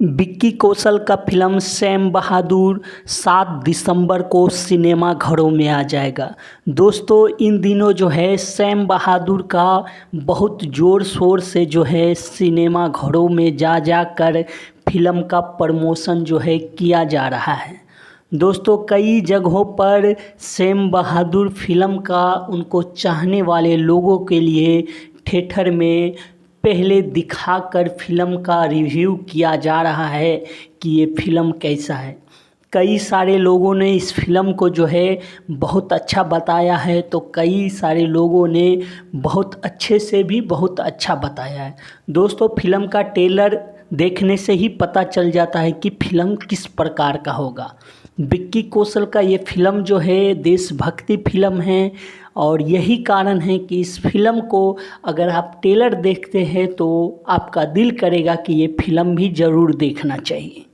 विक्की कौशल का film Sam बहादुर 7 दिसंबर को cinema घरों में आ जाएगा। दोस्तों इन दिनों जो है सैम बहादुर का बहुत ज़ोर शोर से जो है सिनेमा घरों में जा कर फिल्म का प्रमोशन जो है किया जा रहा है। दोस्तों कई जगहों पर सैम बहादुर फिल्म का उनको चाहने वाले लोगों के लिए थिएटर में पहले दिखाकर फिल्म का रिव्यू किया जा रहा है कि ये फिल्म कैसा है। कई सारे लोगों ने इस फिल्म को जो है बहुत अच्छा बताया है, तो कई सारे लोगों ने बहुत अच्छे से भी बहुत अच्छा बताया है। दोस्तों फिल्म का ट्रेलर देखने से ही पता चल जाता है कि फिल्म किस प्रकार का होगा। विक्की कौशल का ये फिल्म जो है देशभक्ति फिल्म है और यही कारण है कि इस फिल्म को अगर आप ट्रेलर देखते हैं तो आपका दिल करेगा कि ये फिल्म भी ज़रूर देखना चाहिए।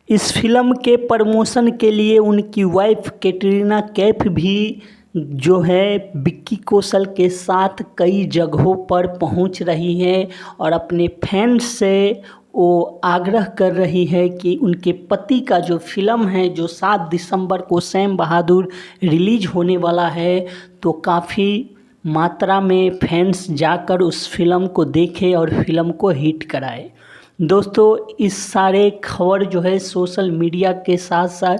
इस फिल्म के प्रमोशन के लिए उनकी वाइफ कैटरीना कैफ भी जो है विक्की कौशल के साथ कई जगहों पर पहुंच रही है और अपने फैंस से वो आग्रह कर रही है कि उनके पति का जो फिल्म है जो 7 दिसंबर को सैम बहादुर रिलीज होने वाला है, तो काफ़ी मात्रा में फैंस जाकर उस फिल्म को देखें और फिल्म को हिट कराए। दोस्तों इस सारे खबर जो है सोशल मीडिया के साथ साथ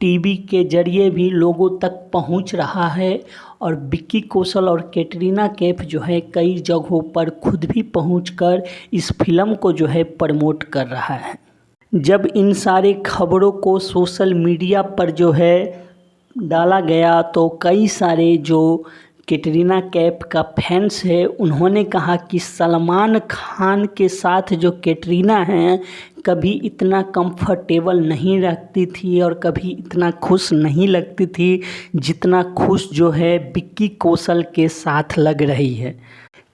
टीवी के ज़रिए भी लोगों तक पहुंच रहा है और विक्की कौशल और कैटरीना कैफ जो है कई जगहों पर खुद भी पहुंचकर इस फिल्म को जो है प्रमोट कर रहा है। जब इन सारे खबरों को सोशल मीडिया पर जो है डाला गया तो कई सारे जो कैटरीना कैफ का फैंस है उन्होंने कहा कि सलमान खान के साथ जो कैटरीना हैं कभी इतना कंफर्टेबल नहीं रखती थी और कभी इतना खुश नहीं लगती थी जितना खुश जो है विक्की कौशल के साथ लग रही है।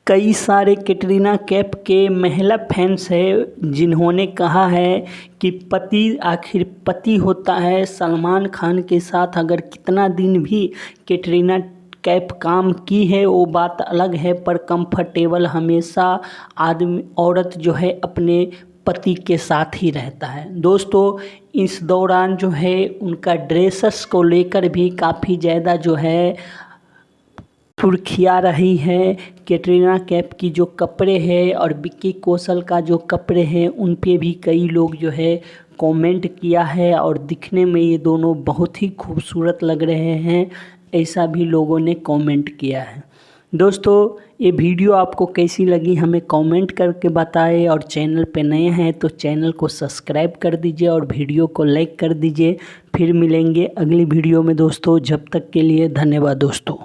कई सारे कैटरीना कैफ के महिला फैंस है जिन्होंने कहा है कि पति आखिर पति होता है। सलमान खान के साथ अगर कितना दिन भी कैटरीना कैफ काम की है वो बात अलग है, पर कंफर्टेबल हमेशा आदमी औरत जो है अपने पति के साथ ही रहता है। दोस्तों इस दौरान जो है उनका ड्रेसेस को लेकर भी काफ़ी ज़्यादा जो है सुर्खियाँ रही है। कैटरीना कैफ की जो कपड़े हैं और विक्की कौशल का जो कपड़े हैं उन पे भी कई लोग जो है कमेंट किया है और दिखने में ये दोनों बहुत ही खूबसूरत लग रहे हैं, ऐसा भी लोगों ने कमेंट किया है। दोस्तों ये वीडियो आपको कैसी लगी हमें कमेंट करके बताएं और चैनल पे नए हैं तो चैनल को सब्सक्राइब कर दीजिए और वीडियो को लाइक कर दीजिए। फिर मिलेंगे अगली वीडियो में दोस्तों, जब तक के लिए धन्यवाद दोस्तों।